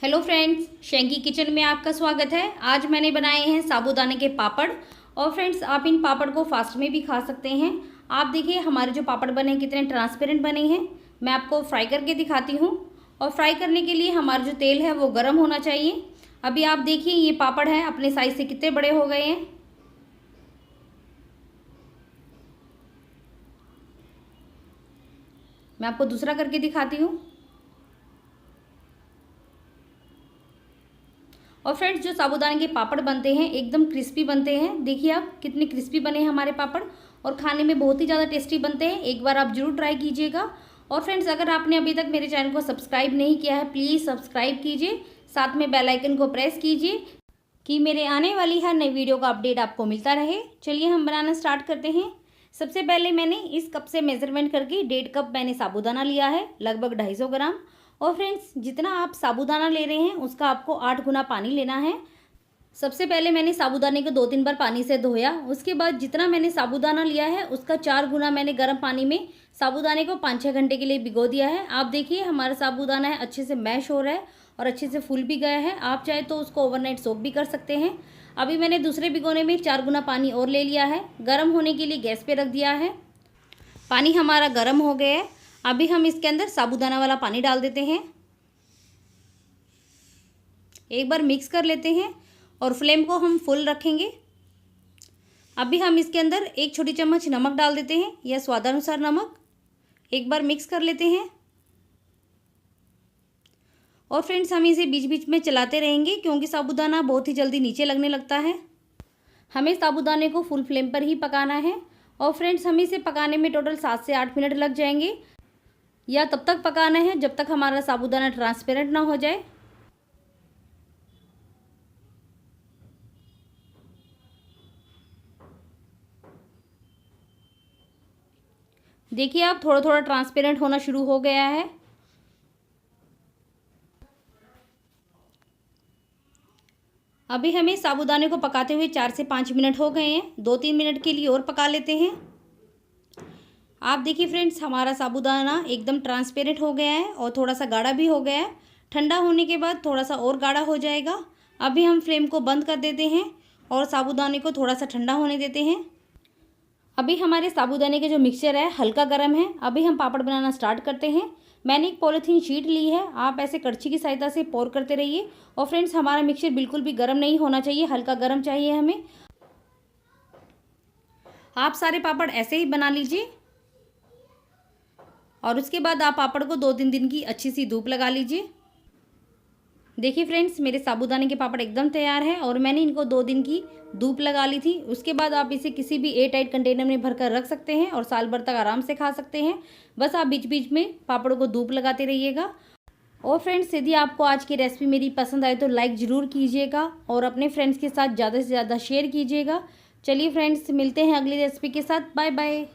Hello friends, शेंकी kitchen में आपका स्वागत है। आज मैंने बनाए हैं साबूदाने के पापड़। और फ्रेंड्स, आप इन पापड़ को फास्ट में भी खा सकते हैं। आप देखिए हमारे जो पापड़ बने हैं कितने ट्रांसपेरेंट बने हैं। मैं आपको फ्राई करके दिखाती हूँ। और फ्राई करने के लिए हमारा जो तेल है वो गर्म होना चाहिए। अभी आप देखिए ये पापड़ हैं अपने साइज से कितने बड़े हो गए हैं। मैं आपको दूसरा करके दिखाती हूँ। और फ्रेंड्स, जो साबूदाने के पापड़ बनते हैं एकदम क्रिस्पी बनते हैं। देखिए आप कितने क्रिस्पी बने हैं हमारे पापड़, और खाने में बहुत ही ज़्यादा टेस्टी बनते हैं। एक बार आप जरूर ट्राई कीजिएगा। और फ्रेंड्स, अगर आपने अभी तक मेरे चैनल को सब्सक्राइब नहीं किया है प्लीज़ सब्सक्राइब कीजिए, साथ में बेल आइकन को प्रेस कीजिए कि मेरे आने वाली हर नई वीडियो का अपडेट आपको मिलता रहे। चलिए हम बनाना स्टार्ट करते हैं। सबसे पहले मैंने इस कप से मेजरमेंट करके 1.5 कप मैंने साबूदाना लिया है, लगभग 250 ग्राम। और फ्रेंड्स, जितना आप साबूदाना ले रहे हैं उसका आपको 8 गुना पानी लेना है। सबसे पहले मैंने साबूदाने को 2-3 बार पानी से धोया। उसके बाद जितना मैंने साबूदाना लिया है उसका 4 गुना मैंने गर्म पानी में साबूदाने को 5-6 घंटे के लिए भिगो दिया है। आप देखिए हमारा साबूदाना है अच्छे से मैश हो रहा है और अच्छे से फूल भी गया है। आप चाहे तो उसको ओवरनाइट सोक भी कर सकते हैं। अभी मैंने दूसरे भिगोने में 4 गुना पानी और ले लिया है। गर्म होने के लिए गैस पे रख दिया है। पानी हमारा गर्म हो गया है। अभी हम इसके अंदर साबूदाना वाला पानी डाल देते हैं। एक बार मिक्स कर लेते हैं और फ्लेम को हम फुल रखेंगे। अभी हम इसके अंदर 1 छोटी चम्मच नमक डाल देते हैं या स्वादानुसार नमक। एक बार मिक्स कर लेते हैं। और फ्रेंड्स, हम इसे बीच बीच में चलाते रहेंगे क्योंकि साबूदाना बहुत ही जल्दी नीचे लगने लगता है। हमें साबूदाने को फुल फ्लेम पर ही पकाना है। और फ्रेंड्स, हमें इसे पकाने में टोटल 7 से 8 मिनट लग जाएंगे, या तब तक पकाना है जब तक हमारा साबूदाना ट्रांसपेरेंट ना हो जाए। देखिए आप थोड़ा थोड़ा ट्रांसपेरेंट होना शुरू हो गया है। अभी हमें साबूदाने को पकाते हुए 4 से 5 मिनट हो गए हैं। 2-3 मिनट के लिए और पका लेते हैं। आप देखिए फ्रेंड्स, हमारा साबूदाना एकदम ट्रांसपेरेंट हो गया है और थोड़ा सा गाढ़ा भी हो गया है। ठंडा होने के बाद थोड़ा सा और गाढ़ा हो जाएगा। अभी हम फ्लेम को बंद कर देते हैं और साबूदाने को थोड़ा सा ठंडा होने देते हैं। अभी हमारे साबूदाने के जो मिक्सचर है हल्का गर्म है। अभी हम पापड़ बनाना स्टार्ट करते हैं। मैंने एक पॉलीथीन शीट ली है, आप ऐसे कड़छी की सहायता से पोर करते रहिए। और फ्रेंड्स, हमारा मिक्सचर बिल्कुल भी गर्म नहीं होना चाहिए, हल्का गर्म चाहिए हमें। आप सारे पापड़ ऐसे ही बना लीजिए और उसके बाद आप पापड़ को 2-3 दिन की अच्छी सी धूप लगा लीजिए। देखिए फ्रेंड्स, मेरे साबूदाने के पापड़ एकदम तैयार हैं और मैंने इनको 2 दिन की धूप लगा ली थी। उसके बाद आप इसे किसी भी एयर टाइट कंटेनर में भरकर रख सकते हैं और साल भर तक आराम से खा सकते हैं। बस आप बीच बीच में पापड़ों को धूप लगाते रहिएगा। और फ्रेंड्स, यदि आपको आज की रेसिपी मेरी पसंद आए तो लाइक ज़रूर कीजिएगा और अपने फ्रेंड्स के साथ ज़्यादा से ज़्यादा शेयर कीजिएगा। चलिए फ्रेंड्स, मिलते हैं अगली रेसिपी के साथ। Bye bye.